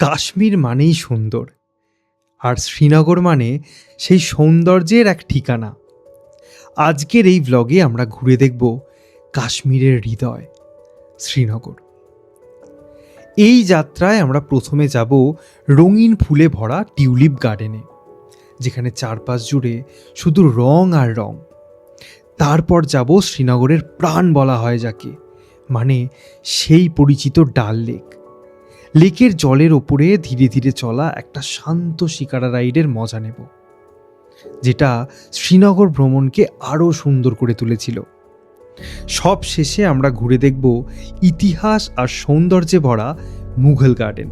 কাশ্মীর মানেই সুন্দর, আর শ্রীনগর মানে সেই সৌন্দর্যের এক ঠিকানা। আজকের এই ব্লগে আমরা ঘুরে দেখব কাশ্মীরের হৃদয় শ্রীনগর। এই যাত্রায় আমরা প্রথমে যাব রঙিন ফুলে ভরা টিউলিপ গার্ডেনে, যেখানে চারপাশ জুড়ে শুধু রং আর রং। তারপর যাব শ্রীনগরের প্রাণ বলা হয় যাকে, মানে সেই পরিচিত ডাল লেক। লেকের জলের ওপরে ধীরে ধীরে চলা একটা শান্ত শিকারা রাইডের মজা নেব, যেটা শ্রীনগর ভ্রমণকে আরও সুন্দর করে তুলেছিল। সব শেষে আমরা ঘুরে দেখব ইতিহাস আর সৌন্দর্যে ভরা মুঘল গার্ডেন,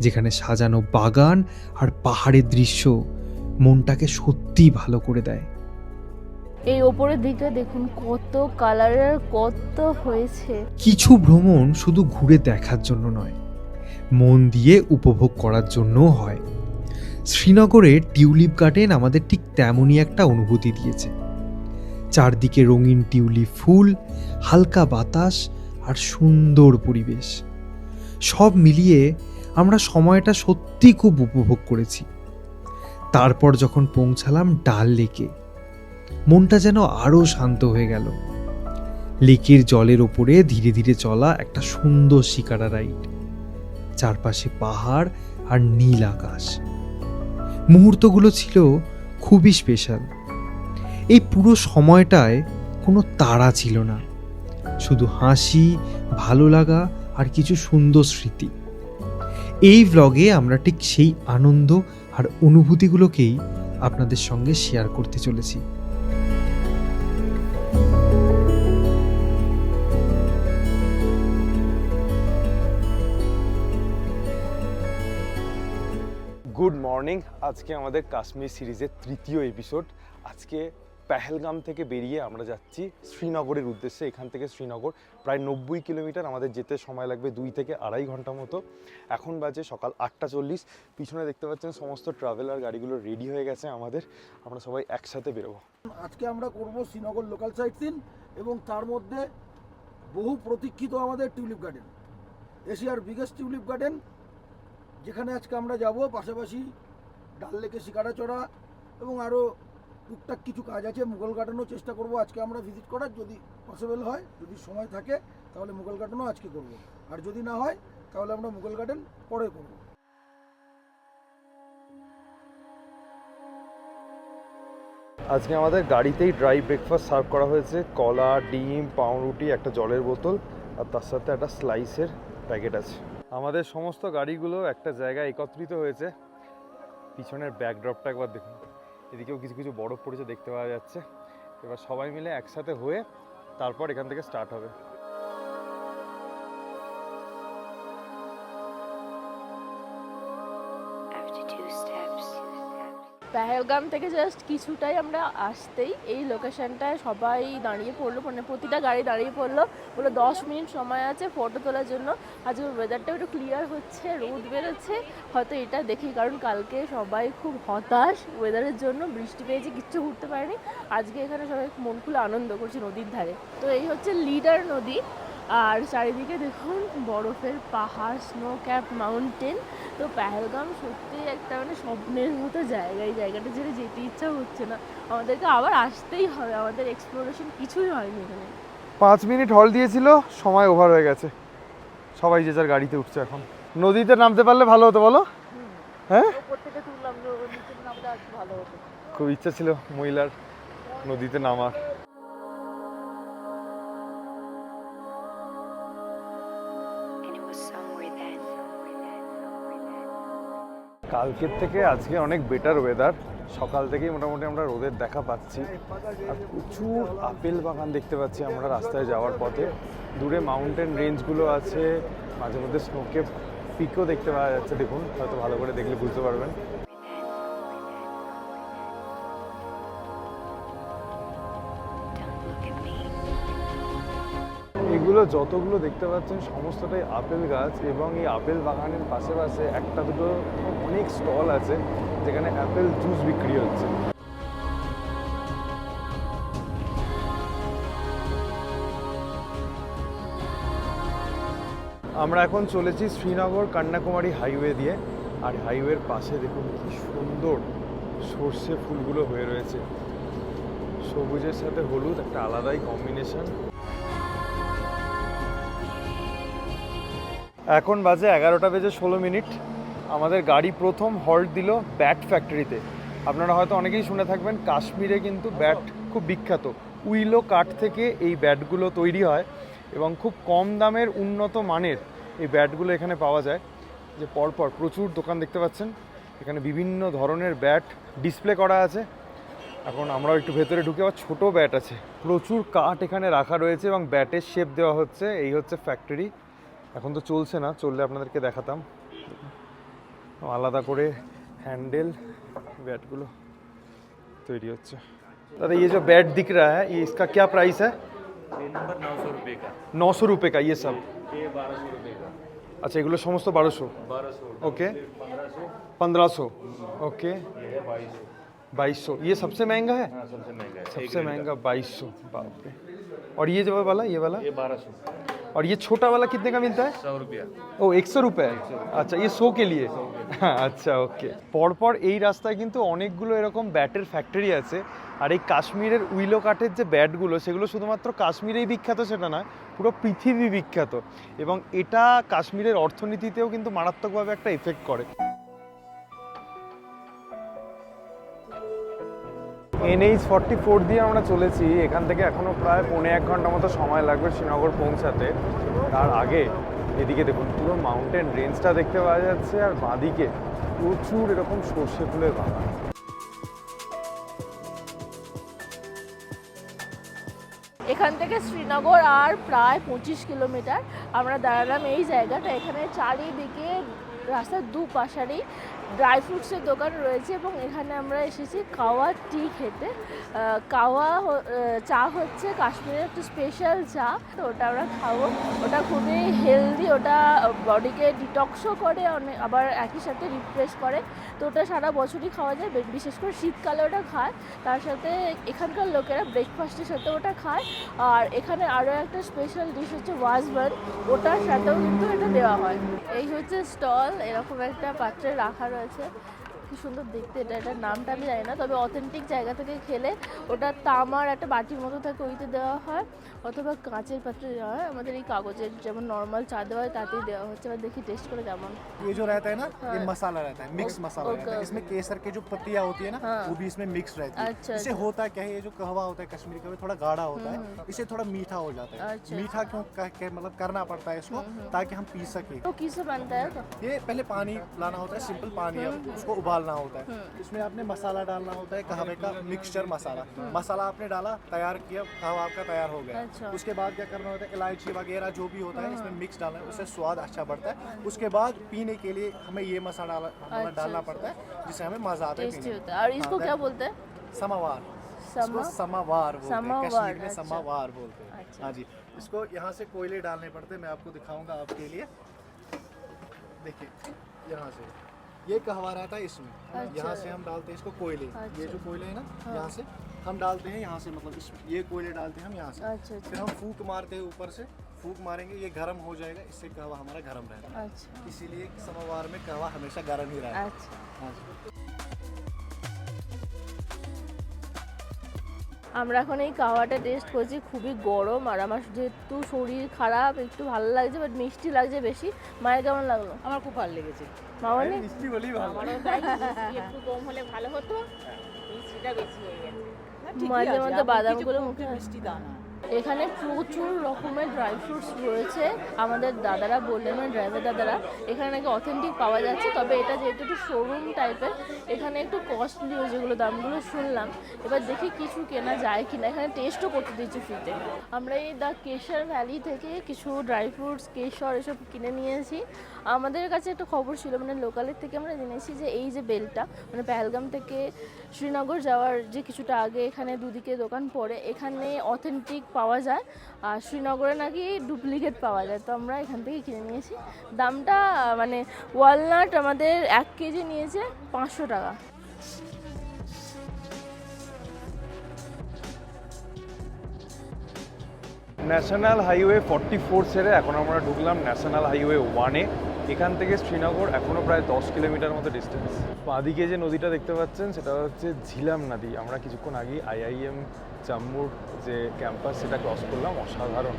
যেখানে সাজানো বাগান আর পাহাড়ের দৃশ্য মনটাকে সত্যিই ভালো করে দেয়। এই ওপরের দিকটা দেখুন, কত কালারের কত হয়েছে। কিছু ভ্রমণ শুধু ঘুরে দেখার জন্য নয়, মন দিয়ে উপভোগ করার জন্যও হয়। শ্রীনগরের টিউলিপ গার্ডেন আমাদের ঠিক তেমনই একটা অনুভূতি দিয়েছে। চারদিকে রঙিন টিউলিপ ফুল, হালকা বাতাস আর সুন্দর পরিবেশ, সব মিলিয়ে আমরা সময়টা সত্যি খুব উপভোগ করেছি। তারপর যখন পৌঁছালাম ডাল লেকে, মনটা যেন আরও শান্ত হয়ে গেল। লেকের জলের ওপরে ধীরে ধীরে চলা একটা সুন্দর শিকারা রাইড, চারপাশে পাহাড় আর নীল আকাশ। মুহূর্তগুলো ছিল খুবই স্পেশাল। এই পুরো সময়টায় কোনো তাড়া ছিল না, শুধু হাসি, ভালো লাগা আর কিছু সুন্দর স্মৃতি। এই ভ্লগে আমরা ঠিক সেই আনন্দ আর অনুভূতিগুলোকেই আপনাদের সঙ্গে শেয়ার করতে চলেছি। Good morning. আজকে আমাদের কাশ্মীর সিরিজের তৃতীয় এপিসোড। আজকে পেহেলগাম থেকে বেরিয়ে আমরা যাচ্ছি শ্রীনগরের উদ্দেশ্যে। এখান থেকে শ্রীনগর প্রায় 90 কিলোমিটার, আমাদের যেতে সময় লাগবে 2 থেকে আড়াই ঘন্টা মতো। এখন বাজে সকাল 8:40। পিছনে দেখতে পাচ্ছেন সমস্ত ট্রাভেলার গাড়িগুলো রেডি হয়ে গেছে আমাদের। আমরা সবাই একসাথে বেরোবো। আজকে আমরা করব শ্রীনগর লোকাল সাইট সিন, এবং তার মধ্যে বহু প্রতীক্ষিত আমাদের টিউলিপ গার্ডেন, এশিয়ার বিগেস্ট টিউলিপ গার্ডেন, যেখানে আজকে আমরা যাব। পাশাপাশি ডাল লেকে শিকারা চড়া এবং আরও টুকটাক কিছু কাজ আছে। মুঘল গার্ডেনও চেষ্টা করব আজকে আমরা ভিজিট করার, যদি পসিবল হয়, যদি সময় থাকে তাহলে মুঘল গার্ডেনও আজকে করব, আর যদি না হয় তাহলে আমরা মুঘল গার্ডেন পরে করব। আজকে আমাদের গাড়িতেই ড্রাই ব্রেকফাস্ট সার্ভ করা হয়েছে। কলা, ডিম, পাউরুটি, একটা জলের বোতল, আর তার সাথে একটা স্লাইসের প্যাকেট আছে। আমাদের সমস্ত গাড়িগুলো একটা জায়গায় একত্রিত হয়েছে। পিছনের ব্যাকড্রপটা একবার দেখুন, এদিকেও কিছু কিছু বরফ পড়েছে দেখতে পাওয়া যাচ্ছে। এবার সবাই মিলে একসাথে হয়ে তারপর এখান থেকে স্টার্ট হবে। পেহেলগাম থেকে জাস্ট কিছুটাই আমরা আসতেই এই লোকেশনটায় সবাই দাঁড়িয়ে পড়লো, মানে প্রতিটা গাড়ি দাঁড়িয়ে পড়লো, বললো 10 মিনিট সময় আছে ফটো তোলার জন্য। আজ ওয়েদারটা একটু ক্লিয়ার হচ্ছে, রোদ বেরোচ্ছে, হয়তো এটা দেখি, কারণ কালকে সবাই খুব হতাশ ওয়েদারের জন্য, বৃষ্টি পেয়েছে, কিচ্ছু ঘুরতে পারেনি। আজকে এখানে সবাই মন খুলে আনন্দ করছে নদীর ধারে। তো এই হচ্ছে লিডার নদী, আর চারিদিকে দেখুন বরফের পাহাড়, স্নো ক্যাপ মাউন্টেন। তো পেহেলগাম সত্যি একটা মানে স্বপ্নের মতো জায়গা। এই জায়গাটা ছেড়ে যেতে ইচ্ছা হচ্ছে না, আমাদেরকে আবার আসতেই হবে। আমাদের এক্সপ্লোরেশন কিছুই হয়নি এখানে। 5 মিনিট হল দিয়েছিল, সময় ওভার হয়ে গেছে। সবাই যে যার গাড়িতে উঠছে এখন। নদীতে নামতে পারলে ভালো হতো বলো? হ্যাঁ, উপর থেকে তুললাম, নিচে নামলে আর ভালো হতো। খুব ইচ্ছা ছিল মহিলার নদীতে নামার। কালকের থেকে আজকে অনেক বেটার ওয়েদার। সকাল থেকেই মোটামুটি আমরা রোদের দেখা পাচ্ছি, আর প্রচুর আপেল বাগান দেখতে পাচ্ছি আমরা রাস্তায় যাওয়ার পথে। দূরে মাউন্টেন রেঞ্জগুলো আছে, মাঝে মধ্যে স্নোকে পিকও দেখতে পাওয়া যাচ্ছে। দেখুন, হয়তো ভালো করে দেখলে বুঝতে পারবেন। এগুলো যতগুলো দেখতে পাচ্ছেন সমস্তটাই আপেল গাছ, এবং এই আপেল বাগানের পাশে পাশে একটা দুটো অনেক স্টল আছে যেখানে আপেল জুস বিক্রি হচ্ছে। আমরা এখন চলেছি শ্রীনগর কন্যাকুমারী হাইওয়ে দিয়ে, আর হাইওয়ের পাশে দেখুন কি সুন্দর সর্ষে ফুলগুলো হয়ে রয়েছে, সবুজের সাথে হলুদ একটা আলাদাই কম্বিনেশন। এখন বাজে 11:16। আমাদের গাড়ি প্রথম হল্ট দিল ব্যাট ফ্যাক্টরিতে। আপনারা হয়তো অনেকেই শুনে থাকবেন কাশ্মীরে কিন্তু ব্যাট খুব বিখ্যাত। উইলো কাঠ থেকে এই ব্যাটগুলো তৈরি হয় এবং খুব কম দামের উন্নত মানের এই ব্যাটগুলো এখানে পাওয়া যায়। যে পরপর প্রচুর দোকান দেখতে পাচ্ছেন, এখানে বিভিন্ন ধরনের ব্যাট ডিসপ্লে করা আছে। এখন আমরাও একটু ভেতরে ঢুকে, আবার ছোটো ব্যাট আছে, প্রচুর কাঠ এখানে রাখা রয়েছে এবং ব্যাটের শেপ দেওয়া হচ্ছে। এই হচ্ছে ফ্যাক্টরি, এখন তো চলছে না, চললে আপনাদেরকে দেখাতাম। আলাদা করে হ্যান্ডেল बैट गुलो तैयारी होच्छे। दादा ये जो बैट दिख रहा है ये इसका क्या प्राइस है? ये नंबर 900 रुपये का। 900 रुपये का ये सब? ये 1200 रुपये का। अच्छा एगुलो समस्त 1200? 1200। ओके। 1500। ओके। ये है 2200। 2200 ये सबसे महंगा है? हाँ सबसे महंगा है। सबसे महंगा 2200। बाप रे। और ये जो वाला ये वाला? ये 1200। और ये छोटा वाला कितने का मिलता है? 100 रुपया। ও 100 रुपये। আচ্ছা ये 100 के लिए। আচ্ছা ওকে। পরপর এই রাস্তায় কিন্তু অনেকগুলো এরকম ব্যাটের ফ্যাক্টরি আছে। আর এই কাশ্মীরের উইলো কাঠের যে ব্যাটগুলো সেগুলো শুধুমাত্র কাশ্মীরেই বিখ্যাত সেটা না, পুরো পৃথিবী বিখ্যাত। এবং এটা কাশ্মীরের অর্থনীতিতেও কিন্তু মারাত্মকভাবে একটা এফেক্ট করে। NH44 দিয়ে আমরা চলেছি, এখান থেকে এখনও প্রায় 1.5 ঘন্টা মতো সময় লাগবে শ্রীনগর পৌঁছাতে। তার আগে এদিকে দেখুন পুরো মাউন্টেন রেঞ্জটা দেখতে পাওয়া যাচ্ছে, আর বাঁদিকে প্রচুর এরকম সর্ষে ফুলের বাগান। এখান থেকে শ্রীনগর আর প্রায় 25 কিলোমিটার। আমরা দাঁড়ালাম এই জায়গাটা, এখানে চারিদিকে রাস্তার দুপাশারেই ড্রাই ফ্রুটসের দোকান রয়েছে এবং এখানে আমরা এসেছি কাওয়া টি খেতে। কাওয়া চা হচ্ছে কাশ্মীরের একটা স্পেশাল চা, তো ওটা আমরা খাবো। ওটা খুবই হেলদি, ওটা বডিকে ডিটক্সও করে, অনেক আবার একই সাথে রিফ্রেশ করে। তো ওটা সারা বছরই খাওয়া যায়, বিশেষ করে শীতকালে ওটা খায়। তার সাথে এখানকার লোকেরা ব্রেকফাস্টের সাথে ওটা খায়। আর এখানে আরও একটা স্পেশাল ডিশ হচ্ছে ওয়াজবান, ওটার সাথেও কিন্তু এটা দেওয়া হয়। এই হচ্ছে স্টল, এরকম একটা পাত্রে রাখা রয়েছে, কি সুন্দর দেখতে। এটার নামটা আমি জানি না, তবে অথেন্টিক জায়গা থেকে খেলে ওটা তামার একটা বাটির মতো থাকে, ওইতে দেওয়া হয়, অথবা কাঁচের পাত্রে দেওয়া হয়। আমাদের এই কাগজের যেমন নর্মাল চা দেওয়া হয় তাতেই দেওয়া হচ্ছে। এবার দেখি টেস্ট করে কেমন। ये जो रहता है ना ये मसाला रहता है, मिक्स मसाला रहता है। इसमें केसर के जो पत्तियां होती है ना वो भी इसमें मिक्स रहती है। अच्छा, इससे होता क्या है, ये जो कहवा होता है कश्मीरी कहवा थोड़ा गाढ़ा होता है, इससे थोड़ा मीठा हो जाता है। अच्छा, मीठा क्यों मतलब करना पड़ता है इसको ताकि हम पी सके। तो किससे बनता है? ये पहले पानी लाना होता है, सिंपल पानी, उसको उबालना होता है। इसमें आपने मसाला डालना होता है, कहवे का मिक्सचर मसाला। मसाला आपने डाला, तैयार किया, कहवा आपका तैयार हो गया। अच्छा। उसके बाद क्या करना होता है, इलायची वगैरह जो भी होता है इसमें मिक्स डालना है, उससे स्वाद अच्छा बढ़ता है। उसके बाद पीने के लिए हमें ये मसाला डालना पड़ता है जिससे हमें मजा आता है टेस्टी पीने होता है। और इसको क्या बोलते हैं? समावार। इसको समावार बोलते हैं, समावार, कश्मीर में अच्छा। समावार बोलते हैं। अच्छा। हाँ जी, इसको यहाँ से कोयले डालने पड़ते हैं, मैं आपको दिखाऊंगा आपके लिए। देखिए यहाँ से ये कहवा रहता है इसमें, अच्छा। यहाँ से हम डालते हैं इसको कोयले। अच्छा। ये जो कोयले है ना यहाँ से हम डालते हैं, यहाँ से मतलब ये कोयले डालते हैं हम यहाँ से। अच्छा, अच्छा। फिर हम फूक मारते हैं, ऊपर से फूक मारेंगे, ये गर्म हो जाएगा, इससे कहवा हमारा गर्म रहता है। अच्छा, इसीलिए समावार में कहवा हमेशा गर्म ही रहता है। अच्छा। हाँ जी। আমরা এখন এই কাওয়াটা টেস্ট করছি, খুবই গরম। আর আমার যেহেতু শরীর খারাপ, একটু ভালো লাগছে, বাট মিষ্টি লাগছে বেশি। মায়ের কেমন লাগলো? আমার খুব ভালো লেগেছে। মামনি? মিষ্টি বলেই ভালো। আমারও তাই, মিষ্টি একটু কম হলে ভালো হতো, মিষ্টিটা বেশি হয়ে গেছে। মাঝে মধ্যে বাদামগুলো মুখে মিষ্টি দানা। এখানে প্রচুর রকমের ড্রাই ফ্রুটস রয়েছে। আমাদের দাদারা বললেন, মানে ড্রাইভার দাদারা, এখানে নাকি অথেন্টিক পাওয়া যাচ্ছে। তবে এটা যেহেতু একটু শোরুম টাইপের, এখানে একটু কস্টলিও, যেগুলো দামগুলো শুনলাম। এবার দেখি কিছু কেনা যায় কিনা। এখানে টেস্টও করতে দিচ্ছে ফ্রিতে। আমরা এই দ্য কেশর ভ্যালি থেকে কিছু ড্রাই ফ্রুটস, কেশর এসব কিনে নিয়েছি। আমাদের কাছে একটা খবর ছিল, মানে লোকালের থেকে আমরা জেনেছি যে এই যে বেলটা, মানে পেহেলগাম থেকে শ্রীনগর যাওয়ার যে কিছুটা আগে এখানে দুদিকে দোকান পড়ে, এখানে অথেন্টিক পাওয়া যায়। আর শ্রীনগরে নাকি ডুপ্লিকেট পাওয়া যায়। তো আমরা এখান থেকে কিনে নিয়েছি। দামটা মানে ওয়ালনাট আমাদের 1 কেজি নিয়েছে 500 টাকা। ন্যাশনাল হাইওয়ে 44 ছেড়ে এখন আমরা ঢুকলাম ন্যাশনাল হাইওয়ে 1-এ। এখান থেকে শ্রীনগর এখনও প্রায় 10 কিলোমিটার মতো ডিস্টেন্স। বাঁদিকে যে নদীটা দেখতে পাচ্ছেন সেটা হচ্ছে ঝিলাম নদী। আমরা কিছুক্ষণ আগে IIM জম্মুর যে ক্যাম্পাস সেটা ক্রস করলাম, অসাধারণ।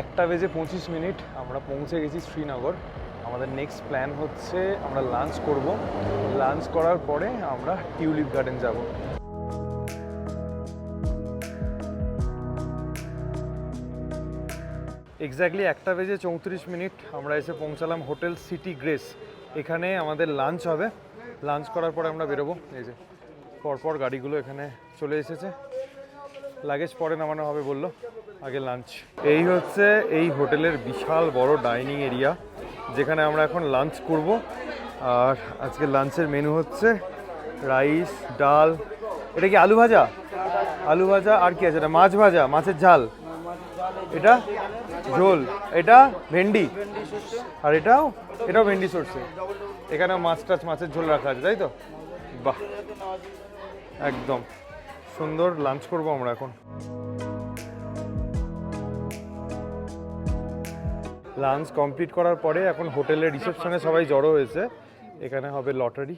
1:25 আমরা পৌঁছে গেছি শ্রীনগর। আমাদের নেক্সট প্ল্যান হচ্ছে আমরা লাঞ্চ করব। লাঞ্চ করার পরে আমরা টিউলিপ গার্ডেন যাব। এক্স্যাক্টলি 1:34 আমরা এসে পৌঁছালাম হোটেল সিটি গ্রেস। এখানে আমাদের লাঞ্চ হবে। লাঞ্চ করার পরে আমরা বেরোবো। এই যে পরপর গাড়িগুলো এখানে চলে এসেছে। লাগেজ পরে নামানো হবে বললো, আগে লাঞ্চ। এই হচ্ছে এই হোটেলের বিশাল বড় ডাইনিং এরিয়া, যেখানে আমরা এখন লাঞ্চ করব। আর আজকে লাঞ্চের মেনু হচ্ছে রাইস, ডাল, এটা কি আলু ভাজা? আলু ভাজা আর কি আছে? এটা মাছ ভাজা, মাছের ঝাল, এটা ঝোল, এটা ভেন্ডি, আর এটাও ভেন্ডি সরষে। এখানে মাছ টাছ, মাছের ঝোল রাখা আছে, তাই তো? বাহ, একদম সুন্দর লাঞ্চ করব আমরা এখন। লাঞ্চ কমপ্লিট করার পরে এখন হোটেলের রিসেপশনে সবাই জড়ো হয়েছে। এখানে হবে লটারি,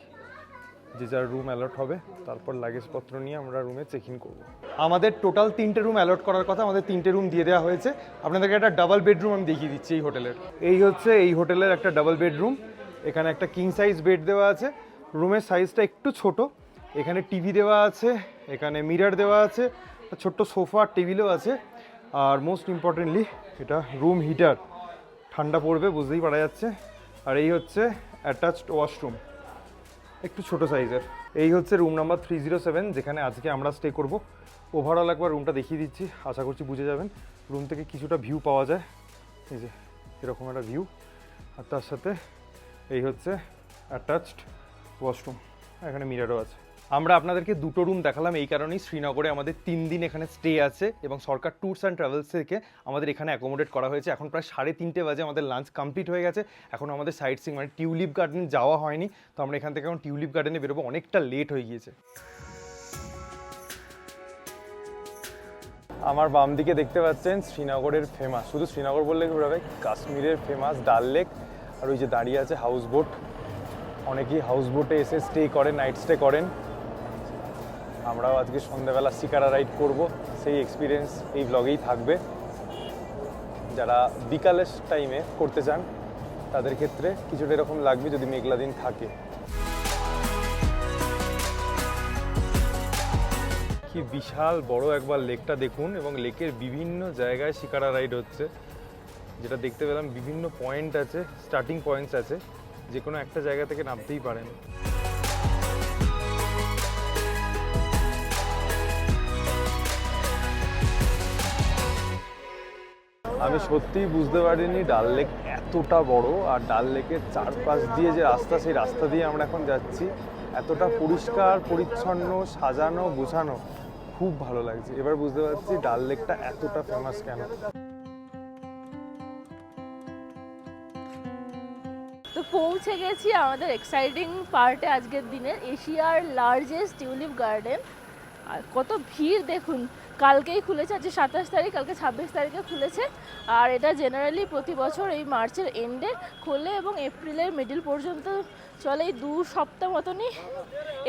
যে যার রুম অ্যালট হবে, তারপর লাগেজপত্র নিয়ে আমরা রুমে চেক ইন করবো। আমাদের টোটাল 3টে রুম অ্যালট করার কথা, আমাদের 3টে রুম দিয়ে দেওয়া হয়েছে। আপনাদেরকে একটা ডাবল বেডরুম আমি দেখিয়ে দিচ্ছি এই হোটেলের। এই হচ্ছে এই হোটেলের একটা ডাবল বেডরুম। এখানে একটা কিং সাইজ বেড দেওয়া আছে। রুমের সাইজটা একটু ছোট। এখানে টিভি দেওয়া আছে, এখানে মিরর দেওয়া আছে, একটা ছোট্ট সোফা, টেবিলও আছে। আর মোস্ট ইম্পর্টেন্টলি এটা রুম হিটার, ঠান্ডা পড়বে বুঝতেই পারা যাচ্ছে। আর এই হচ্ছে অ্যাটাচড ওয়াশরুম, একটু ছোট সাইজের। এই হচ্ছে রুম নাম্বার 307, যেখানে আজকে আমরা স্টে করব। ওভারঅল একবার রুমটা দেখিয়ে দিচ্ছি, আশা করছি বুঝে যাবেন। রুম থেকে কিছুটা ভিউ পাওয়া যায়, এই যে এরকম একটা ভিউ। আর তার সাথে এই হচ্ছে অ্যাটাচড ওয়াশরুম, এখানে মিররও আছে। আমরা আপনাদেরকে 2টো রুম দেখালাম এই কারণেই, শ্রীনগরে আমাদের 3 দিন এখানে স্টে আছে এবং সরকার ট্যুরস অ্যান্ড ট্রাভেলস থেকে আমাদের এখানে অ্যাকোমোডেট করা হয়েছে। এখন প্রায় 3:30 বাজে, আমাদের লাঞ্চ কমপ্লিট হয়ে গেছে। এখন আমাদের সাইট সিং মানে টিউলিপ গার্ডেন যাওয়া হয়নি, তো আমরা এখান থেকে এখন টিউলিপ গার্ডেনে বেরোবো। অনেকটা লেট হয়ে গিয়েছে। আমার বাম দিকে দেখতে পাচ্ছেন শ্রীনগরের ফেমাস, শুধু শ্রীনগর বললে কি হবে, কাশ্মীরের ফেমাস ডাল লেক। আর ওই যে দাঁড়িয়ে আছে হাউস বোট, অনেকেই হাউস বোটে এসে স্টে করেন, নাইট স্টে করেন। আমরাও আজকে সন্ধ্যাবেলা শিকারা রাইড করব, সেই এক্সপিরিয়েন্স এই ব্লগেই থাকবে। যারা বিকালের টাইমে করতে চান তাদের ক্ষেত্রে কিছুটা এরকম লাগবে যদি মেঘলা দিন থাকে। কি বিশাল বড় একবার লেকটা দেখুন, এবং লেকের বিভিন্ন জায়গায় শিকারা রাইড হচ্ছে। যেটা দেখতে পেলাম বিভিন্ন পয়েন্ট আছে, স্টার্টিং পয়েন্টস আছে, যে কোনো একটা জায়গা থেকে নামতেই পারেন। আমি সত্যিই বুঝতে পারিনি ডাল লেক এতটা বড়, আর ডাল লেকের চারপাশ দিয়ে যে রাস্তা, সেই রাস্তা দিয়ে আমরা এখন যাচ্ছি। এতটা পরিষ্কার পরিচ্ছন্ন, সাজানো গোছানো, খুব ভালো লাগছে। এবার বুঝতে পারছি ডাল লেকটা এতটা ফেমাস কেন। তো পৌঁছে গেছি আমাদের এক্সাইটিং পার্টে আজকের দিনে, এশিয়ার লার্জেস্ট টিউলিপ গার্ডেন। আর কত ভিড় দেখুন, কালকেই খুলেছে, আজকে 27 তারিখ, কালকে 26 তারিখে খুলেছে। আর এটা জেনারেলি প্রতি বছর এই মার্চের এন্ডে খোলে এবং এপ্রিলের মিডল পর্যন্ত চলে। এই 2 সপ্তাহ মতনই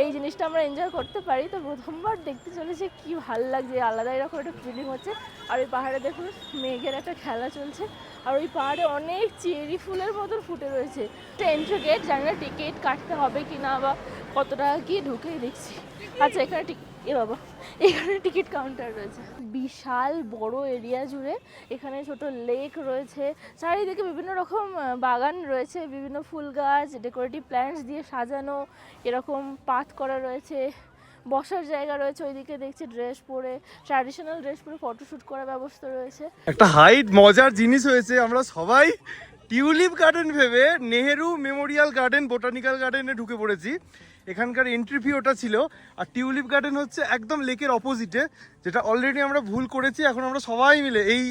এই জিনিসটা আমরা এনজয় করতে পারি। তো প্রথমবার দেখতে চলেছে, কি ভালো লাগছে, আলাদা এরকম একটা ফিলিং হচ্ছে। আর ওই পাহাড়ে দেখুন মেঘের একটা খেলা চলছে, আর ওই পাহাড়ে অনেক চেরি ফুলের মতন ফুটে রয়েছে। এন্ট্রি গেট, জানি না টিকিট কাটতে হবে কি না বা কত টাকা কি, ঢুকেই দেখছি। আচ্ছা এখানে বাবা, এখানে টিকিট কাউন্টার রয়েছে। বিশাল বড় এরিয়া জুড়ে এখানে ছোট লেক রয়েছে, চারিদিকে বিভিন্ন রকম বাগান রয়েছে, বিভিন্ন ফুল গাছ, ডেকোরেটিভ প্ল্যান্টস দিয়ে সাজানো, এরকম পাথ করা রয়েছে, বসার জায়গা রয়েছে। ওইদিকে দেখছি ড্রেস পরে, ট্র্যাডিশনাল ড্রেস পরে ফটোশ্যুট করার ব্যবস্থা রয়েছে। একটা হাইট মজার জিনিস হয়েছে, আমরা সবাই টিউলিপ গার্ডেন ভেবে নেহেরু মেমোরিয়াল গার্ডেন, বোটানিক্যাল গার্ডেনে ঢুকে পড়েছি। এখানকার এন্ট্রি ফি ওটা ছিল, আর টিউলিপ গার্ডেন হচ্ছে একদম লেকের অপোজিটে, যেটা অলরেডি আমরা ভুল করেছি। এখন আমরা সবাই মিলে, এই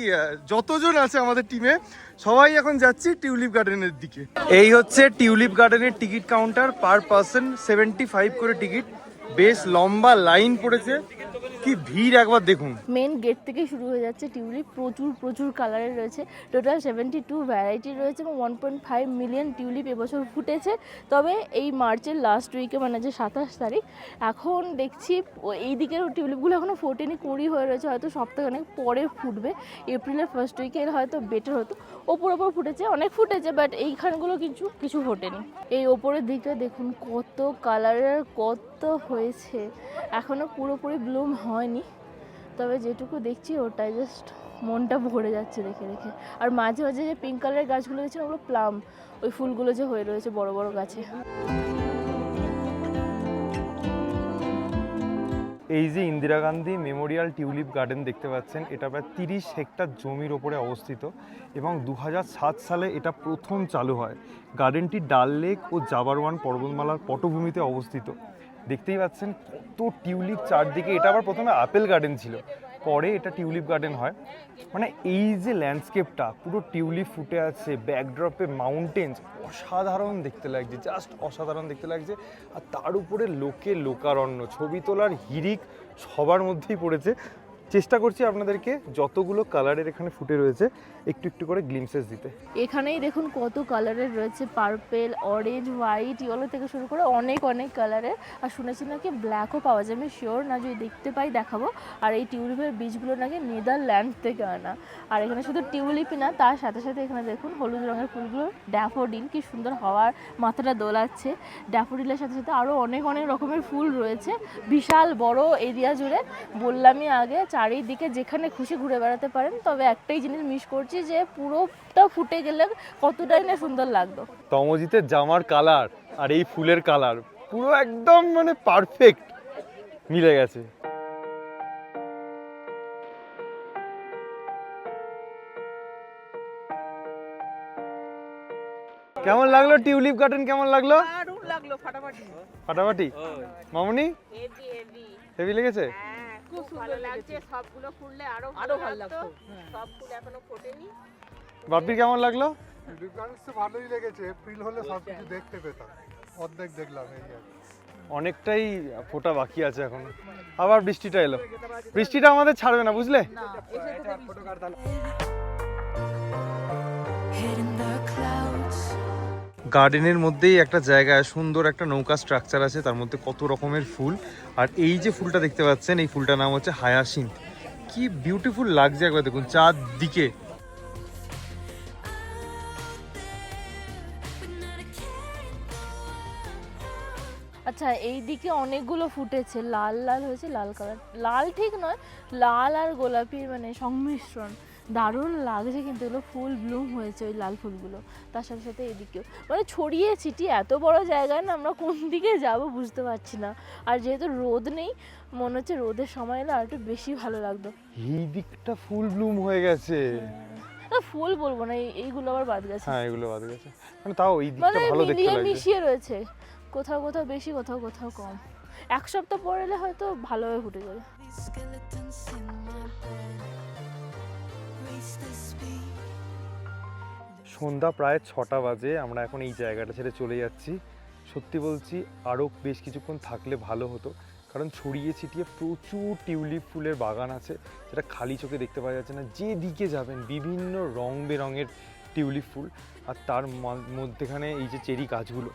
যতজন আছে আমাদের টিমে, সবাই এখন যাচ্ছি টিউলিপ গার্ডেনের দিকে। এই হচ্ছে টিউলিপ গার্ডেনের টিকিট কাউন্টার, পার পার্সন 75 করে টিকিট। বেশ লম্বা লাইন পড়েছে, কি ভিড় একবার দেখুন। মেন গেট থেকে শুরু হয়ে যাচ্ছে টিউলিপ, প্রচুর প্রচুর কালারের রয়েছে, টোটাল 72 ভ্যারাইটি রয়েছে এবং 1.5 মিলিয়ন টিউলিপ এবছর ফুটেছে। তবে এই মার্চের লাস্ট উইকে মানে যে 27 তারিখ, এখন দেখছি এই দিকের টিউলিপগুলো এখনও ফোটেনি, কুঁড়ি হয়ে রয়েছে, হয়তো সপ্তাহখানেক পরে ফুটবে, এপ্রিলের ফার্স্ট উইকে হয়তো বেটার হতো। ওপর ফুটেছে, অনেক ফুটেছে, বাট এইখানগুলো কিছু ফোটেনি। এই ওপরের দিকটা দেখুন কত কালারের, কত হয়েছে, এখনও পুরোপুরি ব্লুম হয়নি, তবে যেটুকু দেখছি ওটাই জাস্ট মনটা ভরে যাচ্ছে দেখে দেখে। আর মাঝে মাঝে যে পিঙ্ক কালারের গাছগুলো দেখছেন ওগুলো প্লাম, ওই ফুলগুলো যে হয়ে রয়েছে বড় বড় গাছে। এই যে Indira Gandhi Memorial tulip garden দেখতে পাচ্ছেন, এটা প্রায় 30 হেক্টর জমির ওপরে অবস্থিত এবং 2007 সালে এটা প্রথম চালু হয়। গার্ডেনটি ডাল লেক ও জাবারওয়ান পর্বতমালার পটভূমিতে অবস্থিত। দেখতেই পাচ্ছেন কত টিউলিপ চারদিকে। এটা আবার প্রথমে আপেল গার্ডেন ছিল, পরে এটা টিউলিপ গার্ডেন হয়। মানে এই যে ল্যান্ডস্কেপটা পুরো টিউলিপ ফুটে আছে, ব্যাকড্রপে মাউন্টেন্স, অসাধারণ দেখতে লাগছে, জাস্ট অসাধারণ দেখতে লাগছে। আর তার উপরে লোকারণ্য, ছবি তোলার হিড়িক সবার মধ্যেই পড়েছে। চেষ্টা করছি আপনাদেরকে যতগুলো কালারের এখানে ফুটে রয়েছে একটু একটু করে গ্লিমসেস দিতে। এখানেই দেখুন কত কালারের রয়েছে, পার্পেল, অরেঞ্জ, হোয়াইট, ইয়েলো থেকে শুরু করে অনেক কালারের। আর শুনেছি নাকি ব্ল্যাকও পাওয়া যায়, আমি শিওর না, যদি দেখতে পাই দেখাবো। আর এই টিউলিপের বীজগুলো নাকি নেদারল্যান্ড থেকে আনা। আর এখানে শুধু টিউলিপই না, তার সাথে সাথে এখানে দেখুন হলুদ রঙের ফুলগুলো, ড্যাফোডিল, কি সুন্দর হওয়ার মাথাটা দোলাচ্ছে। ড্যাফোডিলের সাথে সাথে আরও অনেক রকমের ফুল রয়েছে, বিশাল বড় এরিয়া জুড়ে। বললামই আগে, চারিদিকে যেখানে খুশি ঘুরে বেড়াতে পারেন, তবে একটাই জিনিস মিস করছি যে পুরোটা ফুটে গেলে কতটাই না সুন্দর লাগতো। তমজিতের জামার কালার আর এই ফুলের কালার পুরো একদম মানে পারফেক্ট মিলে গেছে। কেমন লাগলো টিউলিপ গার্ডেন? কেমন লাগলো? দারুণ লাগলো, ফাটাফাটি। ফাটাফাটি। মামনি হেভি হেভি হেভি লেগেছে? হ্যাঁ, খুব ভালো লাগছে। সবগুলো ফুললে আরো ভালো লাগতো। সব ফুল এখনো ফোটেনি। বাপির কেমন লাগলো? টিউলিপ গার্ডেন তো ভালোই লেগেছে, এপ্রিল হলে সব কিছু দেখতে পেতাম, অর্ধেক দেখলাম এই আর কি। অনেকটাই ফোটা বাকি আছে এখন। আবার বৃষ্টিটা এলো, বৃষ্টিটা আমাদের ছাড়বে না, বুঝলে? গার্ডেনের মধ্যেই একটা জায়গায় সুন্দর একটা নৌকা স্ট্রাকচার আছে, তার মধ্যে কত রকমের ফুল। আর এই যে ফুলটা দেখতে পাচ্ছেন, এই ফুলটার নাম হচ্ছে হায়াসিন্থ। কি বিউটিফুল লাগছে একবার দেখুন চারদিকে। আচ্ছা, এই দিকে অনেকগুলো ফুটেছে, লাল লাল হয়েছে, লাল কালার, লাল ঠিক নয়, লাল আর গোলাপির মানে সংমিশ্রণ, দারুণ লাগছে। কিন্তু এগুলো ফুল ব্লুম হয়েছে, ওই লাল ফুলগুলো। তার সাথে সাথে এদিকেও মানে ছড়িয়ে ছিটিয়ে এত বড় জায়গায় না, আমরা কোন দিকে যাব বুঝতে পারছি না। আর যেহেতু রোদ নেই, মনে হচ্ছে রোদের সময় এলে আর একটু বেশি ভালো লাগতো। এই দিকটা ফুল ব্লুম হয়ে গেছে। ফুল বলবো না, এইগুলো আবার বাদ গেছে। হ্যাঁ, এগুলো বাদ গেছে, মানে তাও এই দিকটা মানে ভালো দেখতে মিলিয়ে লাগছে। মিশিয়ে রয়েছে, কোথাও কোথাও বেশি, কোথাও কোথাও কম। এক সপ্তাহ পর এলে হয়তো ভালোভাবে ফুটে যাবে। সন্ধ্যা প্রায় 6টা বাজে, আমরা এখন এই জায়গাটা ছেড়ে চলে যাচ্ছি। সত্যি বলছি, আরও বেশ কিছুক্ষণ থাকলে ভালো হতো, কারণ ছড়িয়ে ছিটিয়ে প্রচুর টিউলিপ ফুলের বাগান আছে, যেটা খালি চোখে দেখতে পাওয়া যাচ্ছে না। যেদিকে যাবেন বিভিন্ন রং বেরঙের টিউলিপ ফুল। আর তার মধ্যেখানে এই যে চেরি গাছগুলো,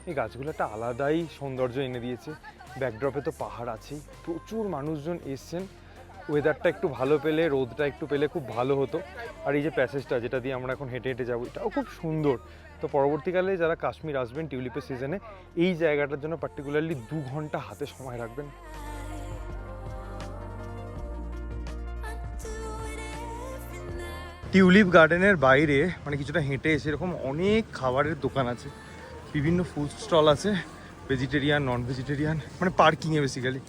এই গাছগুলো একটা আলাদাই সৌন্দর্য এনে দিয়েছে। ব্যাকড্রপে তো পাহাড় আছেই, প্রচুর মানুষজন এসছেন। ওয়েদারটা একটু ভালো পেলে, রোদটা একটু পেলে খুব ভালো হতো। আর এই যে প্যাসেজটা যেটা দিয়ে আমরা এখন হেঁটে হেঁটে যাবো, এটাও খুব সুন্দর। তো পরবর্তীকালে যারা কাশ্মীর আসবেন টিউলিপের সিজনে, এই জায়গাটার জন্য পার্টিকুলারলি 2 ঘন্টা হাতে সময় রাখবেন। টিউলিপ গার্ডেনের বাইরে মানে কিছুটা হেঁটে এসে এরকম অনেক খাবারের দোকান আছে, বিভিন্ন ফুড স্টল আছে, ভেজিটেরিয়ান, নন ভেজিটেরিয়ান, মানে পার্কিংয়ে বেসিক্যালি।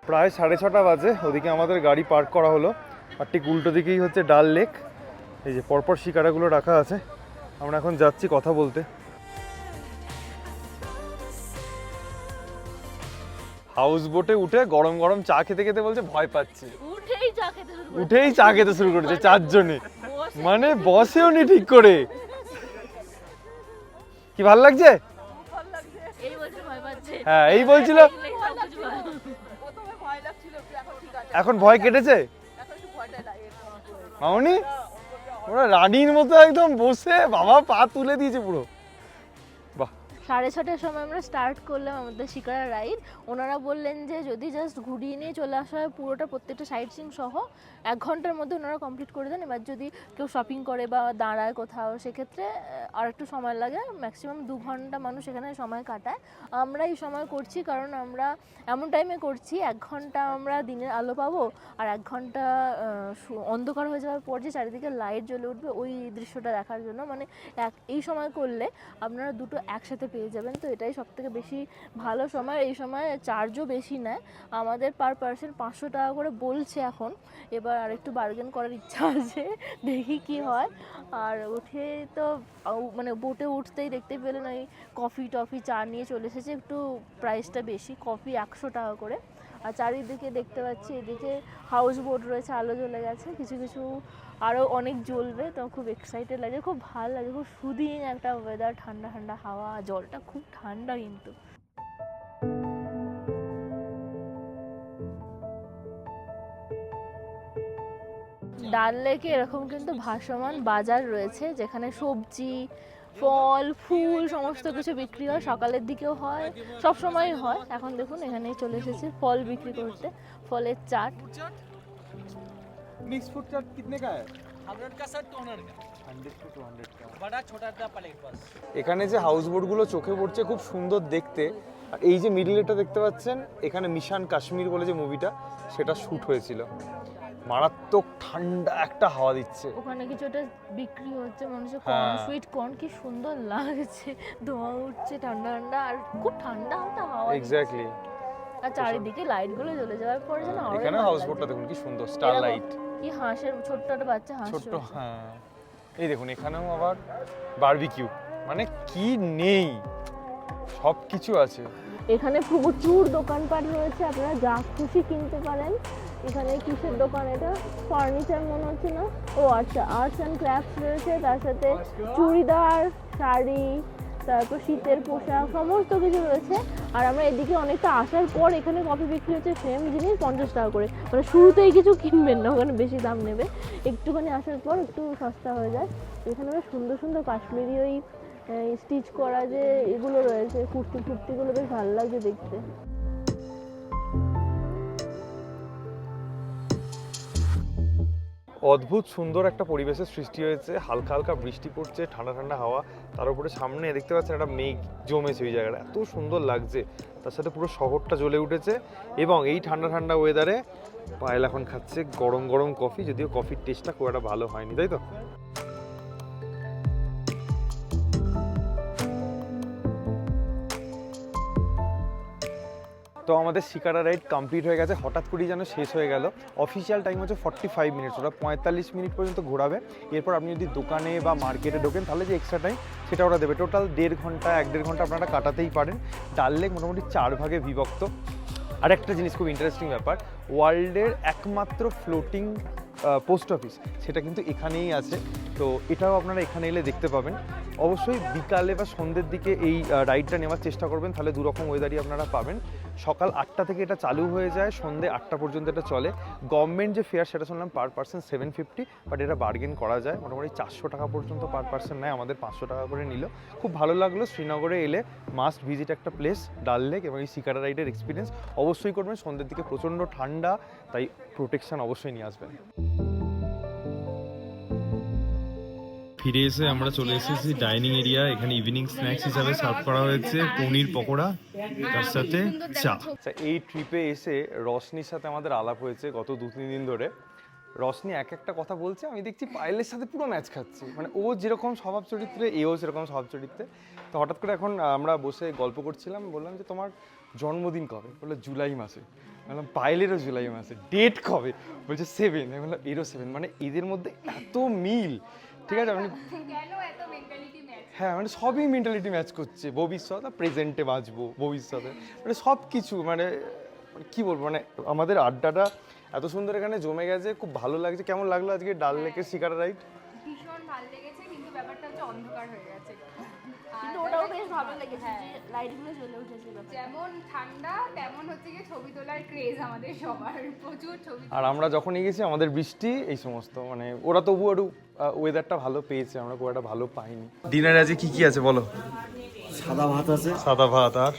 প্রায় 6:30 বাজে, ওদিকে আমাদের গাড়ি পার্ক করা হলো। আর ঠিক উল্টো দিকেই হচ্ছে ডাল লেক। এই যে পরপর শিকারাগুলো রাখা আছে, আমরা এখন যাচ্ছি কথা বলতে। হাউস বোটে উঠে গরম গরম চা খেতে খেতে বলছে ভয় পাচ্ছে। উঠেই চা খেতে শুরু করেছে চারজনে, মানে বসেও নি ঠিক করে। কি ভালো লাগছে? এই বলছে ভয় পাচ্ছে। হ্যাঁ এই বলছিল, সবকিছু ভালো। প্রথমে ভয় লাগছিল, এখন ঠিক আছে, এখন ভয় কেটেছে। এখন একটু ভয়টা লাগে। মামনি ওরা রানীর মতো একদম বসে বাবা পা তুলে দিয়েছে পুরো। 6:30টার সময় আমরা স্টার্ট করলাম আমাদের শিকারা রাইড। ওনারা বললেন যে যদি জাস্ট ঘুরিয়ে নিয়ে চলে আসা হয় পুরোটা প্রত্যেকটা সাইট সিইং সহ 1 ঘন্টার মধ্যে ওনারা কমপ্লিট করে দেন। এবার যদি কেউ শপিং করে বা দাঁড়ায় কোথাও সেক্ষেত্রে আর একটু সময় লাগে, ম্যাক্সিমাম 2 ঘন্টা মানুষ এখানে সময় কাটায়। আমরা এই সময় করছি কারণ আমরা এমন টাইমে করছি 1 ঘন্টা আমরা দিনের আলো পাবো, আর 1 ঘন্টা অন্ধকার হয়ে যাওয়ার পর যে চারিদিকে লাইট জ্বলে উঠবে ওই দৃশ্যটা দেখার জন্য। মানে এই সময় করলে আপনারা দুটো একসাথে পেয়ে যাবেন, তো এটাই সবথেকে বেশি ভালো সময়। এই সময় চার্জও বেশি নেয়, আমাদের পার পার্সন 500 টাকা করে বলছে এখন। এবার আরেকটু বার্গেন করার ইচ্ছা আছে, দেখি কি হয়। আর উঠে তো মানে বোটে উঠতেই দেখতে পেলেন ওই কফি টফি চা নিয়ে চলে এসেছে, একটু প্রাইসটা বেশি, কফি 100 টাকা করে। আর চারিদিকে দেখতে পাচ্ছি এদিকে হাউস বোট রয়েছে, আলো জ্বলে গেছে, কিছু কিছু আরও অনেক জ্বলবে, তো খুব এক্সাইটেড লাগে, খুব ভালো লাগে, খুব সুদিং একটা ওয়েদার, ঠান্ডা ঠান্ডা হাওয়া, জলটা খুব ঠান্ডা কিন্তু। ডাল লেকে এরকম কিন্তু ভাসমান বাজার রয়েছে যেখানে সবজি, ফল, ফুল সমস্ত কিছু বিক্রি হয়, সকালের দিকেও হয়, সব সময়ই হয়। এখন দেখুন এখানেই চলে এসেছে ফল বিক্রি করতে, ফলের চাট। मिक्स फूड चाट कितने का है? 100 का सर 200 का 100 to 200 का। बड़ा छोटा का प्लेट बस। এখানে যে হাউস বোটগুলো চোখে পড়ছে খুব সুন্দর দেখতে। আর এই যে মিডলেটা দেখতে পাচ্ছেন, এখানে মিশন কাশ্মীর বলে যে মুভিটা সেটা শ্যুট হয়েছিল। মারাত্মক ঠান্ডা একটা হাওয়া দিচ্ছে। ওখানে কিছুটা বিক্রি হচ্ছে মানুষের কর্ন, হ্যাঁ। সুইট কর্ন, কি সুন্দর লাগছে, ধোঁয়া উঠছে ঠান্ডা ঠান্ডা, আর খুব ঠান্ডা হাওয়া দিচ্ছে। এক্স্যাক্টলি। আর চারিদিকে লাইট গুলো জ্বলে যাওয়ার পরে যেন আরো এখানে ভালো হাউস লাগছে। বোটটা দেখুন কি সুন্দর, স্টার এরকম লাইট। কি হাঁসের ছোট্ট একটা বাচ্চা হাঁস ছোট্ট, রয়েছে। হ্যাঁ এই দেখুন এখানেও আবার বারবিকিউ, মানে কি নেই সব কিছু আছে। এখানে প্রচুর দোকানপাট রয়েছে, আপনারা যা খুশি কিনতে পারেন। এখানে কিসের দোকান এটা? ফার্নিচার মনে হচ্ছে না? ও আচ্ছা, আর্টস অ্যান্ড ক্রাফটস রয়েছে, তার সাথে চুড়িদার, শাড়ি, তারপর শীতের পোশাক, সমস্ত কিছু রয়েছে। আর আমরা এদিকে অনেকটা আসার পর এখানে কফি বিক্রি হচ্ছে, সেম জিনিস 50 টাকা করে। মানে শুরুতেই কিছু কিনবেন না, ওখানে বেশি দাম নেবে, একটুখানি আসার পর একটু সস্তা হয়ে যায়। এখানে বেশ সুন্দর সুন্দর কাশ্মীরি ওই স্টিচ করা যে এগুলো রয়েছে, কুর্তিগুলো বেশ ভালো লাগছে দেখতে। অদ্ভুত সুন্দর একটা পরিবেশের সৃষ্টি হয়েছে, হালকা হালকা বৃষ্টি পড়ছে, ঠান্ডা ঠান্ডা হাওয়া, তার উপরে সামনে দেখতে পাচ্ছেন একটা মেঘ জমেছে ওই জায়গাটা, এত সুন্দর লাগছে। তার সাথে পুরো শহরটা জ্বলে উঠেছে, এবং এই ঠান্ডা ঠান্ডা ওয়েদারে পায়েল এখন খাচ্ছে গরম গরম কফি, যদিও কফির টেস্টটা খুব একটা ভালো হয়নি, তাই তো? তো আমাদের শিকারা রাইড কমপ্লিট হয়ে গেছে, হঠাৎ করেই যেন শেষ হয়ে গেল। অফিসিয়াল টাইম হচ্ছে 45 মিনিটস, ওরা 45 মিনিট পর্যন্ত ঘোরাবে। এরপর আপনি যদি দোকানে বা মার্কেটে ঢোকেন তাহলে যে এক্সট্রা টাইম সেটা ওরা দেবে। টোটাল 1.5 ঘন্টা 1.5 ঘন্টা আপনারা কাটাতেই পারেন। ডাল লেক মোটামুটি 4 ভাগে বিভক্ত। আর একটা জিনিস খুব ইন্টারেস্টিং ব্যাপার, ওয়ার্ল্ডের একমাত্র ফ্লোটিং পোস্ট অফিস সেটা কিন্তু এখানেই আছে, তো এটাও আপনারা এখানে এলে দেখতে পাবেন। অবশ্যই বিকালে বা সন্ধ্যের দিকে এই রাইডটা নেওয়ার চেষ্টা করবেন, তাহলে দুরকম ওয়েদারই আপনারা পাবেন। সকাল 8টা থেকে এটা চালু হয়ে যায়, সন্ধ্যে 8টা পর্যন্ত এটা চলে। গভর্নমেন্ট যে ফেয়ার সেটা শুনলাম পার পার্সন 750, বাট এটা বার্গেন করা যায়, মোটামুটি 400 টাকা পর্যন্ত পার পার্সন নেয়, আমাদের 500 টাকা করে নিল। খুব ভালো লাগলো। শ্রীনগরে এলে মাস্ট ভিজিট একটা প্লেস ডাল লেক, এবং এই শিকারা রাইডের এক্সপিরিয়েন্স অবশ্যই করবেন। সন্ধ্যের দিকে প্রচণ্ড ঠান্ডা, তাই প্রোটেকশন অবশ্যই নিয়ে আসবেন। ফিরে এসে আমরা চলে এসেছি ডাইনিং এরিয়া। এখানে ইভিনিং স্ন্যাক্স হিসাবে সার্ভ করা হয়েছে পনির পকোড়া, তার সাথে চা। আচ্ছা, এই ট্রিপে এসে রশনির সাথে আমাদের আলাপ হয়েছে গত 2-3 দিন ধরে। রশনি এক একটা কথা বলছে, আমি দেখছি পায়েলের সাথে পুরো ম্যাচ খাচ্ছি, মানে ও যেরকম স্বভাব চরিত্রে এও সেরকম স্বভাব চরিত্রে। তো হঠাৎ করে এখন আমরা বসে গল্প করছিলাম, বললাম যে তোমার জন্মদিন কবে? বললো জুলাই মাসে। বললাম পায়েলেরও জুলাই মাসে। ডেট কবে? বলছে 7। আমি বললাম এরও 7। মানে এদের মধ্যে এত মিল, ঠিক আছে? মানে হ্যাঁ, মানে সবই মেন্টালিটি ম্যাচ করছে। ভবিষ্যৎ, প্রেজেন্টে বাঁচবো, ভবিষ্যতে, মানে সব কিছু, মানে কি বলবো, মানে আমাদের আড্ডাটা এত সুন্দর এখানে জমে গেছে, খুব ভালো লাগছে। কেমন লাগলো আজকে ডাল লেকের শিকারা রাইড? ভীষণ ভালো লেগেছে, কিন্তু ব্যাপারটা হচ্ছে অন্ধকার হয়ে গেছে। কিন্তু ওটাও বেশ ভালো লেগেছে যে লাইটগুলো জ্বলে উঠেছে ব্যাপারটা। যেমন ঠান্ডা তেমন হচ্ছে কি ছবি তোলার ক্রেজ আমাদের সবার, প্রচুর ছবি। আর আমরা যখনই গেছি আমাদের বৃষ্টি এই সমস্ত, মানে ওরা তবুও একটু ওয়েদারটা ভালো পেয়েছে, আমরা খুব একটা ভালো পাইনি। ডিনারে আজকে কি কি আছে বলো? সাদা ভাত আছে, সাদা ভাত, আর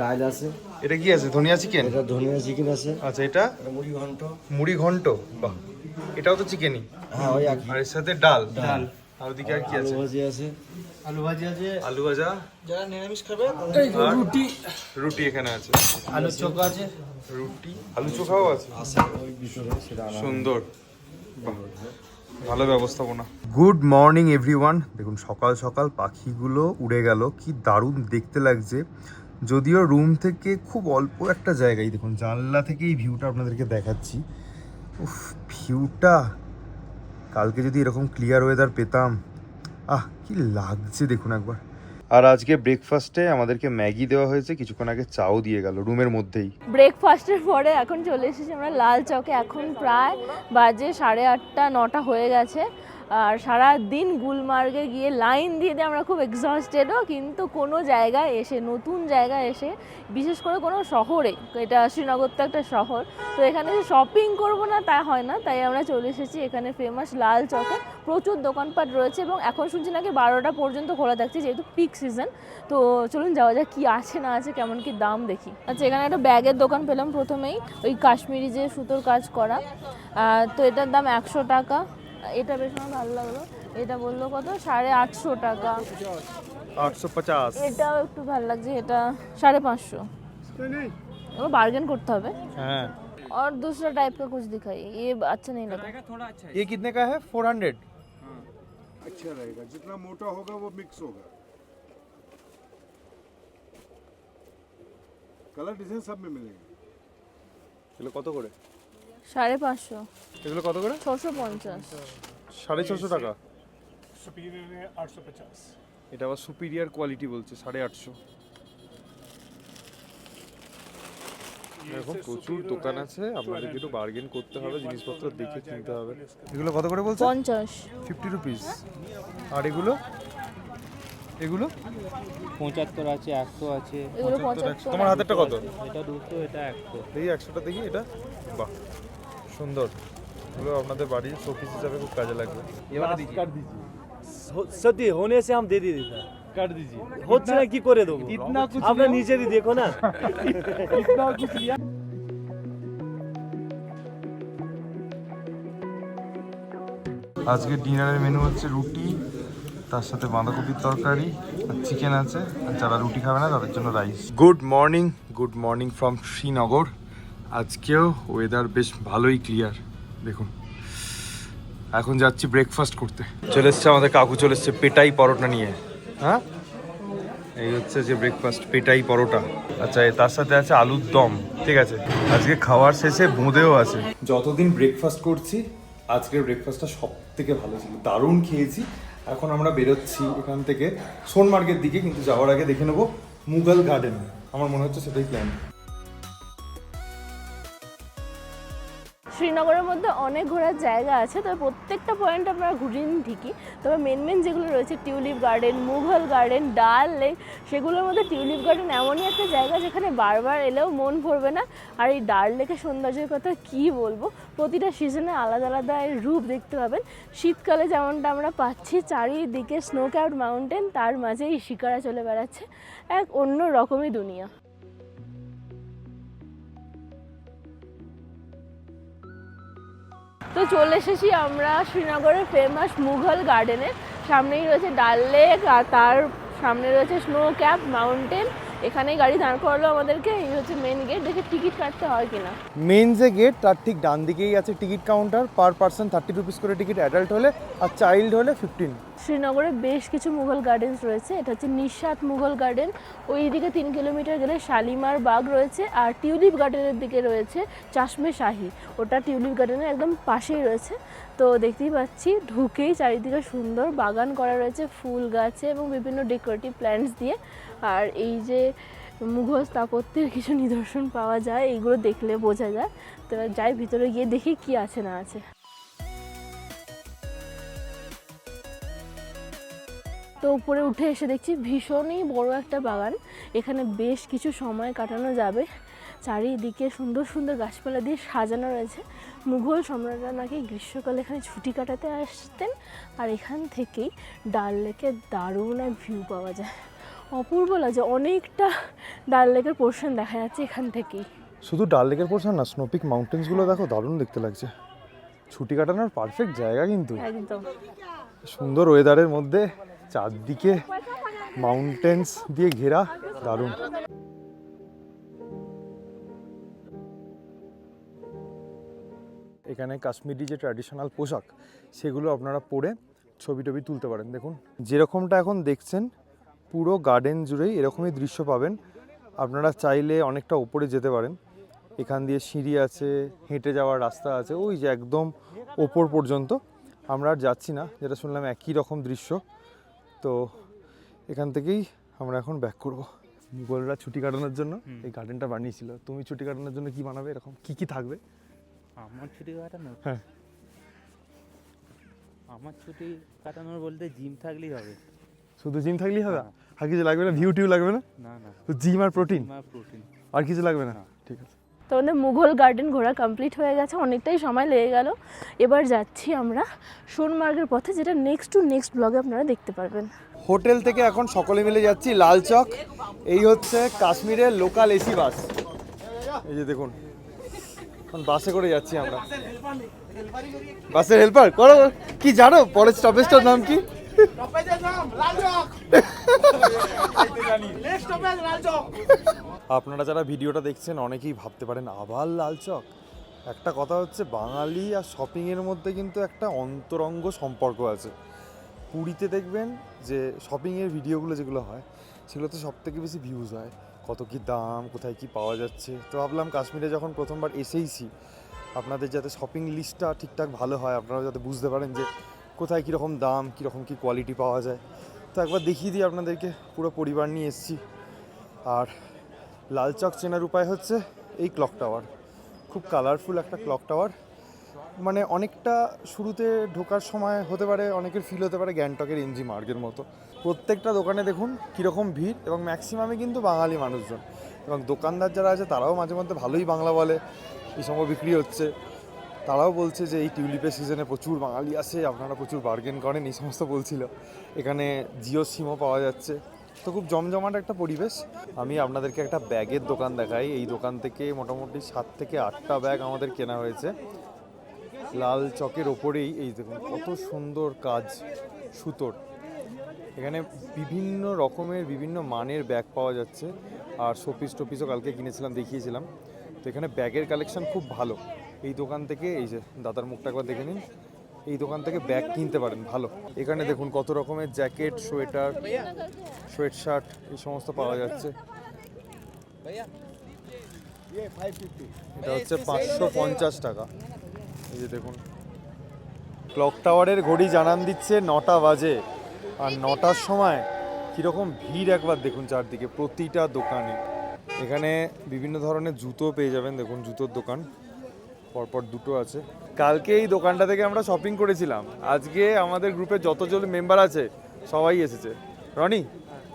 ডাল আছে, এটা কি আছে? ধনিয়া চিকেন? এটা ধনিয়া চিকেন আছে, আচ্ছা, এটা মুড়ি ঘন্ট। মুড়ি ঘন্ট, বাহ, এটাও তো চিকেনই। হ্যাঁ ওই একই। আর এর সাথে ডাল। আর ওদিকে আর কি আছে? আলু ভাজি আছে, आलू भाजी আছে, আলু ভাজা, যারা নিরামিষ খাবে আর রুটি, রুটি এখানে আছে, আলু চোখা আছে, রুটি, আলু চোখাও আছে। আছে ওই ভিতরে, সেটা আলাদা। সুন্দর, বাহ, ভালো ব্যবস্থাপনা। Good morning everyone. দেখুন সকাল সকাল পাখিগুলো উড়ে গেল, কি দারুণ দেখতে লাগছে। যদিও রুম থেকে খুব অল্প একটা জায়গায়, দেখুন জানলা থেকে এই ভিউটা আপনাদেরকে দেখাচ্ছি। উফ, ভিউটা কালকে যদি এরকম ক্লিয়ার ওয়েদার পেতাম, কি লাগছে দেখুন একবার। আর আজকে ব্রেকফাস্টে আমাদেরকে ম্যাগি দেওয়া হয়েছে, কিছুক্ষণ আগে চাও দিয়ে গেল রুমের মধ্যেই। ব্রেকফাস্টের পরে এখন চলে এসেছি আমরা লাল চকে। এখন প্রায় বাজে 8:30 9টা হয়ে গেছে। আর সারা দিন গুলমার্গে গিয়ে লাইন দিয়ে দিয়ে আমরা খুব এক্সস্টেডও, কিন্তু কোনো জায়গায় এসে, নতুন জায়গায় এসে, বিশেষ করে কোনো শহরে, এটা শ্রীনগর তো একটা শহর, তো এখানে শপিং করবো না তা হয় না, তাই আমরা চলে এসেছি এখানে ফেমাস লাল চকে। প্রচুর দোকানপাট রয়েছে এবং এখন শুনছি নাকি 12টা পর্যন্ত খোলা থাকছে, যেহেতু পিক সিজন। তো চলুন যাওয়া যাক, কি আছে না আছে, কেমন কি দাম দেখি। আচ্ছা, এখানে একটা ব্যাগের দোকান পেলাম প্রথমেই, ওই কাশ্মীরি যে সুতোর কাজ করা, তো এটার দাম 100 টাকা। এটা বেশ আমার ভালো লাগলো, এটা বললো কত, 850 টাকা। 850। এটাও একটু ভালো লাগছে, এটা 550। এবার বার্গেন করতে হবে। হ্যাঁ। और दूसरा टाइप का कुछ दिखाई, ये अच्छा नहीं लगा। थोड़ा अच्छा है। ये कितने का है? 400। अच्छा रहेगा, जितना मोटा होगा वो मिक्स होगा, कलर डिजाइन सब में मिलेगा। এগুলো কত করে? 550। এগুলো কত করে? 650। 650 টাকা। सुपीरियर है 850। এটা আবার সুপিরিয়র কোয়ালিটি বলছে, 850। এখন প্রচুর দোকান আছে, আপনাদেরকে একটু বার্গেন করতে হবে, জিনিসপত্র দেখে কিনতে হবে। এগুলো কত করে বলছো? 50। 50 রুপিস। আর এগুলো? এগুলো 75 আছে, 100 আছে, এগুলো 75। তোমার হাতেরটা কত? এটা 200, এটা 100। দেখি 100টা দেখি, এটা বাহ সুন্দর। এগুলো আপনাদের বাড়ির শোপিস হিসাবে খুব কাজে লাগবে। এবারে দেখি। সত্যি होने से हम दे दिए था, कर दीजिए। হচ্ছে না কি করে দেবো, इतना कुछ আপনারা নিজেরই দেখো না। इतना कुछ लिया। আজকে ডিনারের মেনু হচ্ছে রুটি, তার সাথে বাঁধাকপির তরকারি আর চিকেন আছে, আর যারা রুটি খাবে না তাদের জন্য rice. Good morning from Srinagar. আজকেও ওয়েদার বেশ ভালোই ক্লিয়ার, দেখুন। এখন যাচ্ছি ব্রেকফাস্ট করতে। চলে এসছে আমাদের কাকু, চলে এসছে পেটাই পরোটা নিয়ে। হ্যাঁ, এই হচ্ছে যে ব্রেকফাস্ট, পেটাই পরোটা। আচ্ছা, তার সাথে আছে আলুর দম। ঠিক আছে, আজকে খাওয়ার শেষে বোঁদেও আছে। যতদিন ব্রেকফাস্ট করছি আজকের ব্রেকফাস্টটা সব থেকে ভালো ছিল, দারুণ খেয়েছি। এখন আমরা বেরোচ্ছি এখান থেকে সোনমার্গের দিকে, কিন্তু যাওয়ার আগে দেখে নেবো মুঘল গার্ডেন। আমার মনে হচ্ছে সেটাই প্ল্যান। শ্রীনগরের মধ্যে অনেক ঘোরার জায়গা আছে, তবে প্রত্যেকটা পয়েন্ট আপনারা ঘুরিনি ঠিকই। তবে মেন যেগুলো রয়েছে, টিউলিপ গার্ডেন, মুঘল গার্ডেন, ডাল লেক, সেগুলোর মধ্যে টিউলিপ গার্ডেন এমনই একটা জায়গা যেখানে বারবার এলেও মন ভরবে না। আর এই ডাল লেকের সৌন্দর্যের কথা কি বলবো, প্রতিটা সিজনে আলাদা আলাদা এর রূপ দেখতে পাবেন। শীতকালে যেমনটা আমরা পাচ্ছি, চারিদিকে স্নো ক্যাপড মাউন্টেন, তার মাঝেই শিকারা চলে বেড়াচ্ছে, এক অন্য রকমই দুনিয়া। তো চলে এসেছি আমরা শ্রীনগরের ফেমাস মুঘল গার্ডেনে। সামনেই রয়েছে ডাল লেক, আর তার সামনে রয়েছে স্নো ক্যাপ মাউন্টেন। এখানেই গাড়ি দাঁড় করালো আমাদেরকে, এই হচ্ছে মেন গেট। দেখে টিকিট কাটতে হয় কিনা। মেন যে গেট তার ঠিক ডান দিকেই আছে ticket counter, per person 30 rupees করে টিকিট অ্যাডাল্ট হলে, আর চাইল্ড হলে 15। শ্রীনগরে বেশ কিছু মুঘল গার্ডেন্স রয়েছে। এটা হচ্ছে নিশাত মুঘল গার্ডেন, ওই দিকে 3 কিলোমিটার গেলে শালিমার বাগ রয়েছে, আর টিউলিপ গার্ডেনের দিকে রয়েছে চাশমে শাহি, ওটা টিউলিপ গার্ডেনের একদম পাশেই রয়েছে। তো দেখতেই পাচ্ছি ঢুকেই চারিদিকে সুন্দর বাগান করা রয়েছে ফুল গাছে এবং বিভিন্ন ডেকোরেটিভ প্ল্যান্টস দিয়ে। আর এই যে মুঘল স্থাপত্যের কিছু নিদর্শন পাওয়া যায়, এইগুলো দেখলে বোঝা যায়। তো এবার যাই ভিতরে গিয়ে দেখি কি আছে না আছে। তো উপরে উঠে এসে দেখছি ভীষণই বড় একটা বাগান, এখানে বেশ কিছু সময় কাটানো যাবে। চারিদিকে সুন্দর সুন্দর গাছপালা দিয়ে সাজানো রয়েছে। মুঘল সম্রাটরা নাকি গ্রীষ্মকালে এখানে ছুটি কাটাতে আসতেন, আর এখান থেকেই ডাল লেকের দারুণ এক ভিউ পাওয়া যায়। অপূর্ব লাগছে, অনেকটা ডাল লেকের পোর্শন দেখা যাচ্ছে এখান থেকেই। শুধু ডাল লেকের পোর্শন না, স্নোপিক মাউন্টেন্সগুলো দেখো, দারুণ দেখতে লাগছে। ছুটি কাটানোর পারফেক্ট জায়গা কিন্তু, একদম সুন্দর ওয়েদারের মধ্যে চারদিকে মাউন্টেন্স দিয়ে ঘেরা, দারুণ। এখানে কাশ্মীরি যে ট্র্যাডিশনাল পোশাক সেগুলো আপনারা পরে ছবি টবি তুলতে পারেন। দেখুন যেরকমটা এখন দেখছেন পুরো গার্ডেন জুড়েই এরকমই দৃশ্য পাবেন। আপনারা চাইলে অনেকটা উপরে যেতে পারেন, এখান দিয়ে সিঁড়ি আছে, হেঁটে যাওয়ার রাস্তা আছে ওই যে একদম ওপর পর্যন্ত। আমরা আর যাচ্ছি না, যেটা শুনলাম একই রকম দৃশ্য। তো এখান থেকেই আমরা এখন ব্যাক করব। মুঘলরা ছুটি কাটানোর জন্য এই গার্ডেনটা বানিয়েছিল। তুমি ছুটি কাটানোর জন্য কি বানাবে, এরকম কি কি থাকবে? আমার ছুটি কাটানোর, হ্যাঁ আমার ছুটি কাটানোর বলতে জিম থাকলেই হবে। শুধু জিম থাকলেই হবে? আর কিছু লাগবে না? ভিউ টিউ লাগবে না? না না, তো জিম আর প্রোটিন, প্রোটিন আর কিছু লাগবে না? ঠিক আছে। তো আমাদের মুঘল গার্ডেন ঘোরা কমপ্লিট হয়ে গেছে, অনেকটাই সময় লেগে গেল। এবার যাচ্ছি আমরা সোনমার্গের পথে, যেটা নেক্সট টু নেক্সট ব্লগে আপনারা দেখতে পারবেন। হোটেল থেকে এখন সকলে মিলে যাচ্ছি লাল চক। এই হচ্ছে কাশ্মীরের লোকাল এসি বাস। এই যে দেখুন, এখন বাসে করে যাচ্ছি আমরা। বাসের হেল্পার করো কি জানো? পরের স্টপেজটার নাম কি? আপনারা যারা ভিডিওটা দেখছেন অনেকেই ভাবতে পারেন আবার লাল চক। একটা কথা হচ্ছে, বাঙালি আর শপিংয়ের মধ্যে কিন্তু একটা অন্তরঙ্গ সম্পর্ক আছে। পুরীতে দেখবেন যে শপিংয়ের ভিডিওগুলো যেগুলো হয় সেগুলোতে সব থেকে বেশি ভিউজ হয়, কত কি দাম, কোথায় কি পাওয়া যাচ্ছে। তো ভাবলাম কাশ্মীরে যখন প্রথমবার এসেইছি, আপনাদের যাতে শপিং লিস্টটা ঠিকঠাক ভালো হয়, আপনারা যাতে বুঝতে পারেন যে কোথায় কীরকম দাম, কীরকম কী কোয়ালিটি পাওয়া যায়, তো একবার দেখিয়ে দিই আপনাদেরকে। পুরো পরিবার নিয়ে এসেছি। আর লাল চক চেনার উপায় হচ্ছে এই ক্লক টাওয়ার, খুব কালারফুল একটা ক্লক টাওয়ার। মানে অনেকটা শুরুতে ঢোকার সময় হতে পারে অনেকের ফিল হতে পারে গ্যাংটকের এমজি মার্গের মতো। প্রত্যেকটা দোকানে দেখুন কীরকম ভিড়, এবং ম্যাক্সিমামে কিন্তু বাঙালি মানুষজন, এবং দোকানদার যারা আছে তারাও মাঝে মধ্যে ভালোই বাংলা বলে। এই সময় বিক্রি হচ্ছে, তারাও বলছে যে এই টিউলিপের সিজনে প্রচুর বাঙালি আসে, আপনারা প্রচুর বার্গেন করেন, এই সমস্ত বলছিল। এখানে জিও সিমও পাওয়া যাচ্ছে, তো খুব জমজমাট একটা পরিবেশ। আমি আপনাদেরকে একটা ব্যাগের দোকান দেখাই। এই দোকান থেকে মোটামুটি 7 থেকে 8টা ব্যাগ আমাদের কেনা হয়েছে। লাল চকের ওপরেই এই দেখুন কত সুন্দর কাজ সুতোর। এখানে বিভিন্ন রকমের বিভিন্ন মানের ব্যাগ পাওয়া যাচ্ছে, আর শোপিস টোপিসও কালকে কিনেছিলাম, দেখিয়েছিলাম। তো এখানে ব্যাগের কালেকশন খুব ভালো। এই দোকান থেকে, এই যে দাদার মুখটা একবার দেখে নিন, এই দোকান থেকে ব্যাগ কিনতে পারেন ভালো। এখানে দেখুন কত রকমের জ্যাকেট, সোয়েটার, সোয়েট শার্ট এই সমস্ত পাওয়া যাচ্ছে। এটা হচ্ছে 550 টাকা। এই যে দেখুন, ক্লক টাওয়ারের ঘড়ি জানান দিচ্ছে 9টা বাজে, আর 9টার সময় কীরকম ভিড় একবার দেখুন চারদিকে, প্রতিটা দোকানে। এখানে বিভিন্ন ধরনের জুতো পেয়ে যাবেন, দেখুন জুতোর দোকান পরপর দুটো আছে। কালকে এই দোকানটা থেকে আমরা শপিং করেছিলাম, আজকে আমাদের গ্রুপে যতজন মেম্বার আছে সবাই এসেছে। রনি,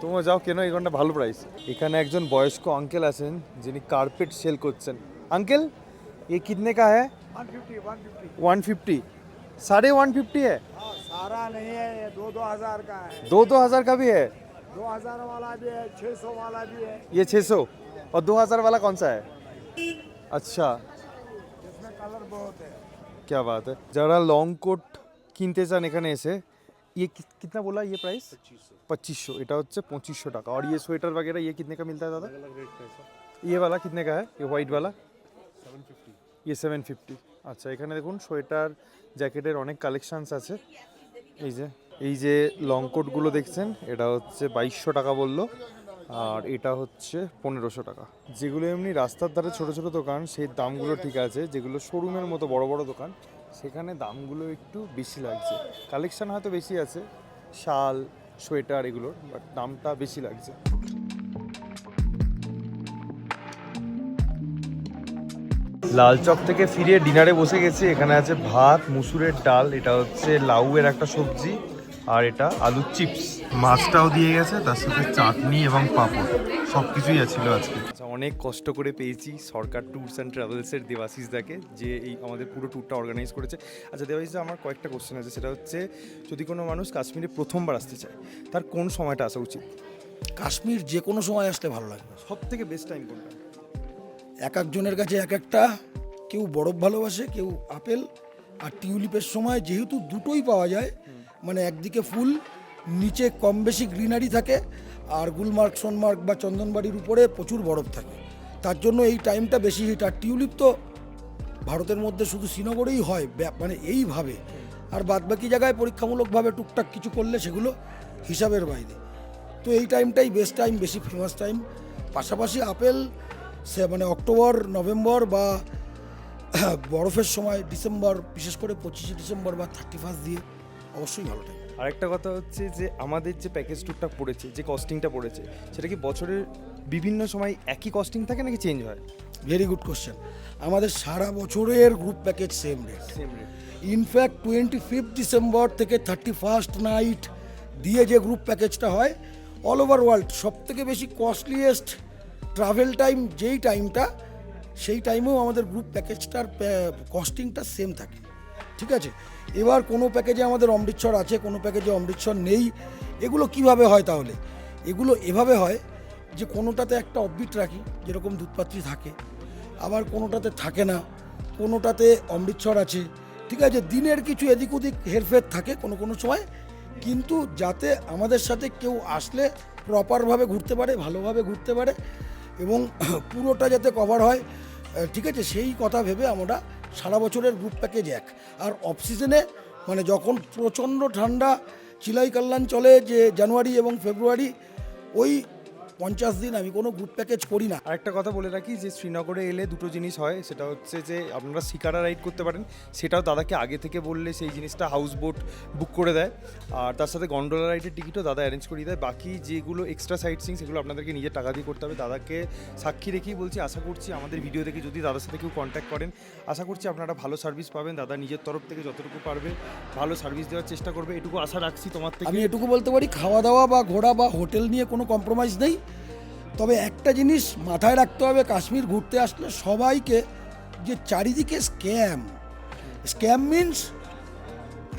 তোমরা যাও কেন, এই দোকানটা ভালো প্রাইস। এখানে একজন বয়স্ক আঙ্কেল আছেন যিনি কার্পেট সেল করছেন। আঙ্কেল, ये कितने का है? 150। 150 है? सारा नहीं है, ये 2-2 हज़ार का है। 2-2 हज़ार का भी है? 2 हज़ार वाला भी है, 600 वाला भी है। ये 600 और 2000 वाला कौन सा है? अच्छा, इसमें कलर बहुत है। क्या बात है। जरा लॉन्ग कोट কিনতে চান এখানে এসে, ये कितना बोला ये प्राइस? 2500। এটা হচ্ছে 2500 টাকা। और ये स्वेटर वगैरह ये कितने का मिलता है दादा? ये वाला कितने का है? ये वाइट वाला 750। ये 750। আচ্ছা, এখানে দেখুন সোয়েটার জ্যাকেটের অনেক কালেকশানস আছে। এই যে লং কোটগুলো দেখছেন, এটা হচ্ছে 2200 টাকা বললো, আর এটা হচ্ছে 1500 টাকা। যেগুলো এমনি রাস্তার ধারে ছোট ছোট দোকান সেই দামগুলো ঠিক আছে, যেগুলো শোরুমের মতো বড় বড় দোকান সেখানে দামগুলো একটু বেশি লাগছে। কালেকশান হয়তো বেশি আছে, শাল, সোয়েটার এগুলোর, বাট দামটা বেশি লাগছে। লাল চক থেকে ফিরে ডিনারে বসে গেছি। এখানে আছে ভাত, মুসুরের ডাল, এটা হচ্ছে লাউয়ের একটা সবজি, আর এটা আলুর চিপস, মাছটাও দিয়ে গেছে, তার সাথে চাটনি এবং পাঁপড়, সব কিছুই ছিল আজকে। অনেক কষ্ট করে পেয়েছি সরকার ট্যুরস অ্যান্ড ট্রাভেলসের দেবাশিস দাকে, যে এই আমাদের পুরো ট্যুরটা অর্গানাইজ করেছে। আচ্ছা দেবাশিস দা, আমার কয়েকটা কোশ্চেন আছে, সেটা হচ্ছে যদি কোনো মানুষ কাশ্মীরে প্রথমবার আসতে চায় তার কোন সময়টা আসা উচিত? কাশ্মীর যে কোনো সময় আসলে ভালো লাগবে। সব থেকে বেস্ট টাইম কোনটা? এক একজনের কাছে এক একটা, কেউ বরফ ভালোবাসে, কেউ আপেল। আর টিউলিপের সময় যেহেতু দুটোই পাওয়া যায়, মানে একদিকে ফুল, নিচে কম বেশি গ্রিনারি থাকে, আর গুলমার্গ, সোনমার্গ বা চন্দনবাড়ির উপরে প্রচুর বরফ থাকে, তার জন্য এই টাইমটা বেশি হিট। আর টিউলিপ তো ভারতের মধ্যে শুধু শ্রীনগরেই হয়, মানে এইভাবে। আর বাদবাকি জায়গায় পরীক্ষামূলকভাবে টুকটাক কিছু করলে সেগুলো হিসাবের বাইরে। তো এই টাইমটাই বেস্ট টাইম, বেশি ফেমাস টাইম। পাশাপাশি আপেল সে মানে অক্টোবর, নভেম্বর বা বরফের সময় ডিসেম্বর, বিশেষ করে 25শে ডিসেম্বর বা 31 দিয়ে অবশ্যই ভালো টাইম। আরেকটা কথা হচ্ছে যে আমাদের যে প্যাকেজ ট্যুরটা পড়েছে, যে কস্টিংটা পড়েছে, সেটা কি বছরের বিভিন্ন সময় একই কস্টিং থাকে নাকি চেঞ্জ হয়? Very good question. আমাদের সারা বছরের group package same rate. In fact 25 December থেকে 31 নাইট দিয়ে যে গ্রুপ প্যাকেজটা হয়, অল ওভার ওয়ার্ল্ড সব থেকে বেশি কস্টলিয়েস্ট ট্রাভেল টাইম যেই টাইমটা, সেই টাইমেও আমাদের গ্রুপ প্যাকেজটার কস্টিংটা সেম থাকে। ঠিক আছে, এবার কোনো প্যাকেজে আমাদের অমৃতসর আছে, কোনো প্যাকেজে অমৃতসর নেই। এগুলো কিভাবে হয় তাহলে? এগুলো এভাবে হয় যে কোনোটাতে একটা অফবিট রাখি, যেরকম দুধপাত্রী থাকে, আবার কোনোটাতে থাকে না, কোনোটাতে অমৃতসর আছে। ঠিক আছে, দিনের কিছু এদিক ওদিক হেরফের থাকে কোনো কোনো সময়, কিন্তু যাতে আমাদের সাথে কেউ আসলে প্রপারভাবে ঘুরতে পারে, ভালোভাবে ঘুরতে পারে এবং পুরোটা যাতে কভার হয়, ঠিক আছে, সেই কথা ভেবে আমরা সারা বছরের গ্রুপ প্যাকেজ এক। আর অফ সিজনে মানে যখন প্রচণ্ড ঠান্ডা, চিলাই কাল্লান চলে, যে জানুয়ারি এবং ফেব্রুয়ারি, ওই 50 দিন আমি কোনো গ্রুপ প্যাকেজ করি না। আরেকটা কথা বলে রাখি যে শ্রীনগরে এলে দুটো জিনিস হয়, সেটা হচ্ছে যে আপনারা শিকারা রাইড করতে পারেন, সেটাও দাদাকে আগে থেকে বললে সেই জিনিসটা হাউস বোট বুক করে দেয়, আর তার সাথে গন্ডোলা রাইডের টিকিটও দাদা অ্যারেঞ্জ করিয়ে দেয়। বাকি যেগুলো এক্সট্রা সাইট সিং সেগুলো আপনাদেরকে নিজের টাকা দিয়ে করতে হবে। দাদাকে সাক্ষী রেখেই বলছি, আশা করছি আমাদের ভিডিও দেখে যদি দাদার সাথে কেউ কন্ট্যাক্ট করেন, আশা করছি আপনারা ভালো সার্ভিস পাবেন। দাদা নিজের তরফ থেকে যতটুকু পারবে ভালো সার্ভিস দেওয়ার চেষ্টা করবে, এটুকু আশা রাখছি তোমার থেকে। আমি এটুকু বলতে পারি, খাওয়া দাওয়া বা ঘোরা বা হোটেল নিয়ে কোনো কম্প্রোমাইজ নেই। তবে একটা জিনিস মাথায় রাখতে হবে, কাশ্মীর ঘুরতে আসলে সবাইকে, যে চারিদিকে স্ক্যাম মিনস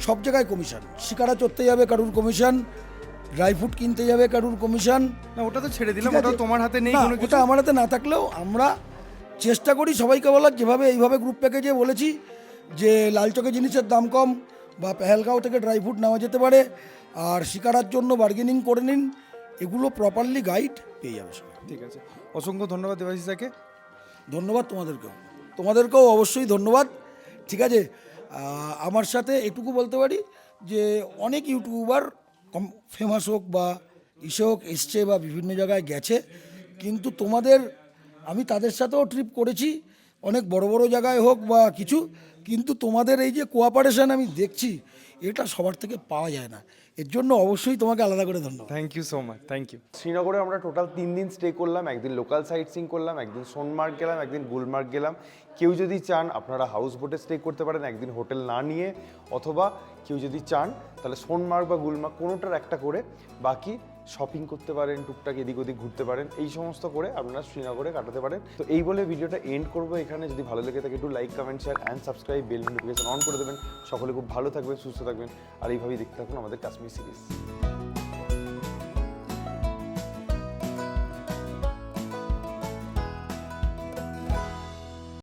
সব জায়গায় কমিশন। শিকারা চড়তে যাবে কারুর কমিশন, ড্রাই ফ্রুট কিনতে যাবে কারুর কমিশন। না ওটা তো ছেড়ে দিলাম, ওটা তোমার হাতে নেই কোনো কিছু। ওটা আমার হাতে না থাকলেও আমরা চেষ্টা করি সবাইকে বলার, যেভাবে এইভাবে গ্রুপ প্যাকেজে বলেছি যে লালচকে জিনিসের দাম কম, বা পেহেলগাঁও থেকে ড্রাই ফ্রুট নেওয়া যেতে পারে, আর শিকারার জন্য বার্গেনিং করে নিন, এগুলো প্রপারলি গাইড পেয়ে যাবে সবাই। ঠিক আছে, অসংখ্য ধন্যবাদ দেবাশিস দাকে। ধন্যবাদ তোমাদেরকেও অবশ্যই ধন্যবাদ। ঠিক আছে, আমার সাথে এটুকু বলতে পারি যে অনেক ইউটিউবার ফেমাস হোক বা ইসে হোক এসছে বা বিভিন্ন জায়গায় গেছে, কিন্তু আমি তাদের সাথেও ট্রিপ করেছি, অনেক বড় বড় জায়গায় হোক বা কিছু, কিন্তু তোমাদের এই যে কোঅপারেশন আমি দেখছি, এটা সবার থেকে পাওয়া যায় না। এর জন্য অবশ্যই তোমাকে আলাদা করে ধন্যবাদ। Thank you so much, thank you. শ্রীনগরে আমরা টোটাল 3 দিন স্টে করলাম। একদিন লোকাল সাইট সিং করলাম, একদিন সোনমার্গ গেলাম, একদিন গুলমার্গ গেলাম। কেউ যদি চান আপনারা হাউস বোটে স্টে করতে পারেন একদিন হোটেল না নিয়ে, অথবা কেউ যদি চান তাহলে সোনমার্গ বা গুলমার্গ কোনোটার একটা করে বাকি শপিং করতে পারেন, টুকটাক এদিক ওদিক ঘুরতে পারেন, এই সমস্ত করে আপনারা শ্রীনগরে কাটাতে পারেন। তো এই বলে ভিডিওটা এন্ড করবো এখানে। যদি ভালো লেগে থাকে একটু like, comment, share and subscribe, bell notification on করে দেবেন। সকলে খুব ভালো থাকবেন, সুস্থ থাকবেন, আর এইভাবেই দেখতে থাকুন আমাদের কাশ্মীর সিরিজ।